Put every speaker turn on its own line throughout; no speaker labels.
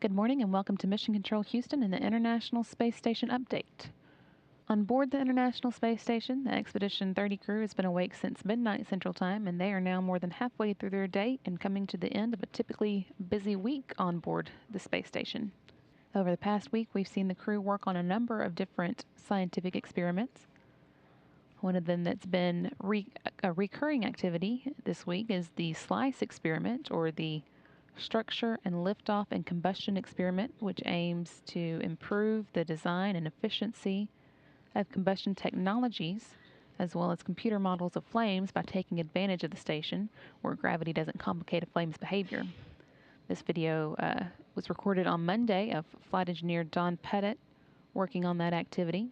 Good morning and welcome to Mission Control Houston and the International Space Station update. On board the International Space Station, the Expedition 30 crew has been awake since midnight Central Time, and they are now more than halfway through their day and coming to the end of a typically busy week on board the space station. Over the past week, we've seen the crew work on a number of different scientific experiments. One of them that's been a recurring activity this week is the SLICE experiment, or the Structure and Liftoff and Combustion experiment, which aims to improve the design and efficiency of combustion technologies, as well as computer models of flames by taking advantage of the station where gravity doesn't complicate a flame's behavior. This video was recorded on Monday of flight engineer Don Pettit working on that activity.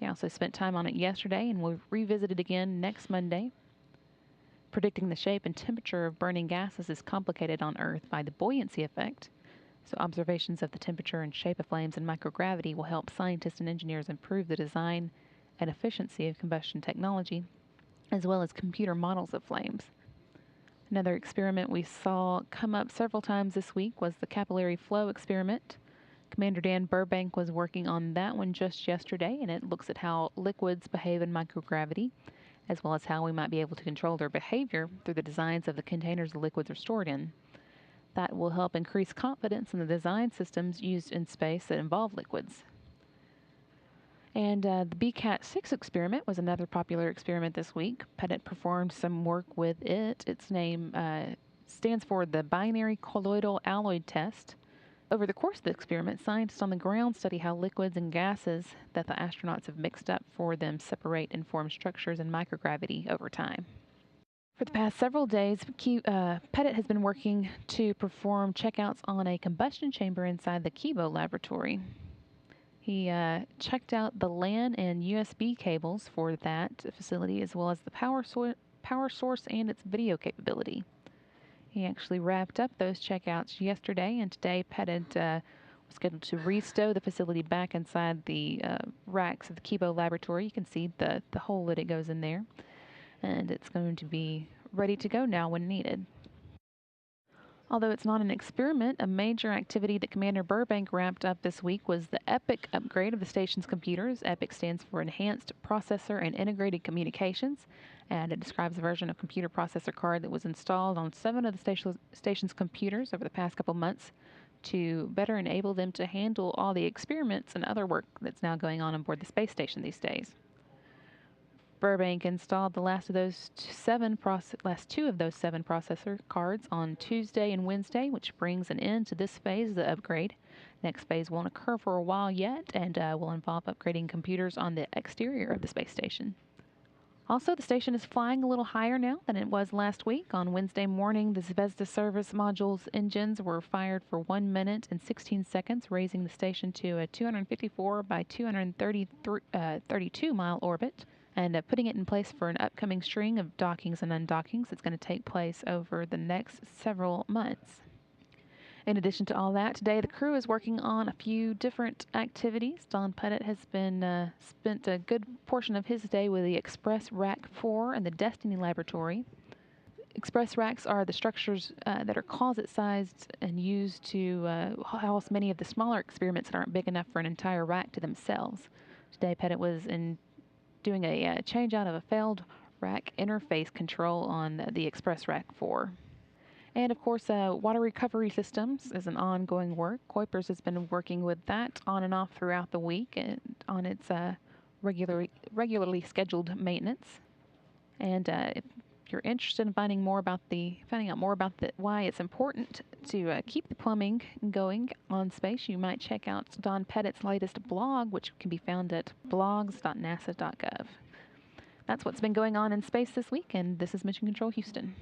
He also spent time on it yesterday and will revisit it again next Monday. Predicting the shape and temperature of burning gases is complicated on Earth by the buoyancy effect, so observations of the temperature and shape of flames in microgravity will help scientists and engineers improve the design and efficiency of combustion technology, as well as computer models of flames. Another experiment we saw come up several times this week was the capillary flow experiment. Commander Dan Burbank was working on that one just yesterday, and it looks at how liquids behave in microgravity, as well as how we might be able to control their behavior through the designs of the containers the liquids are stored in. That will help increase confidence in the design systems used in space that involve liquids. And the BCAT-6 experiment was another popular experiment this week. Pettit performed some work with it. Its name stands for the Binary Colloidal Alloy Test. Over the course of the experiment, scientists on the ground study how liquids and gases that the astronauts have mixed up for them separate and form structures in microgravity over time. For the past several days, Pettit has been working to perform checkouts on a combustion chamber inside the Kibo laboratory. He checked out the LAN and USB cables for that facility, as well as the power source and its video capability. He actually wrapped up those checkouts yesterday, and today Pettit was scheduled to restow the facility back inside the racks of the Kibo laboratory. You can see the hole that it goes in there, and it's going to be ready to go now when needed. Although it's not an experiment, a major activity that Commander Burbank wrapped up this week was the EPIC upgrade of the station's computers. EPIC stands for Enhanced Processor and Integrated Communications, and it describes a version of computer processor card that was installed on 7 of the station's computers over the past couple months to better enable them to handle all the experiments and other work that's now going on board the space station these days. Burbank installed the last two of those 7 processor cards on Tuesday and Wednesday, which brings an end to this phase of the upgrade. Next phase won't occur for a while yet, and will involve upgrading computers on the exterior of the space station. Also, the station is flying a little higher now than it was last week. On Wednesday morning, the Zvezda service module's engines were fired for 1 minute and 16 seconds, raising the station to a 254 by 232 mile orbit, and putting it in place for an upcoming string of dockings and undockings that's going to take place over the next several months. In addition to all that, today the crew is working on a few different activities. Don Pettit has been spent a good portion of his day with the Express Rack 4 and the Destiny Laboratory. Express racks are the structures that are closet-sized and used to house many of the smaller experiments that aren't big enough for an entire rack to themselves. Today, Pettit was doing a change out of a failed rack interface control on the Express Rack 4. And of course, water recovery systems is an ongoing work. Kuipers has been working with that on and off throughout the week and on its regularly scheduled maintenance. And if you're interested in finding out more about why it's important to keep the plumbing going on space, you might check out Don Pettit's latest blog, which can be found at blogs.nasa.gov. That's what's been going on in space this week, and this is Mission Control Houston.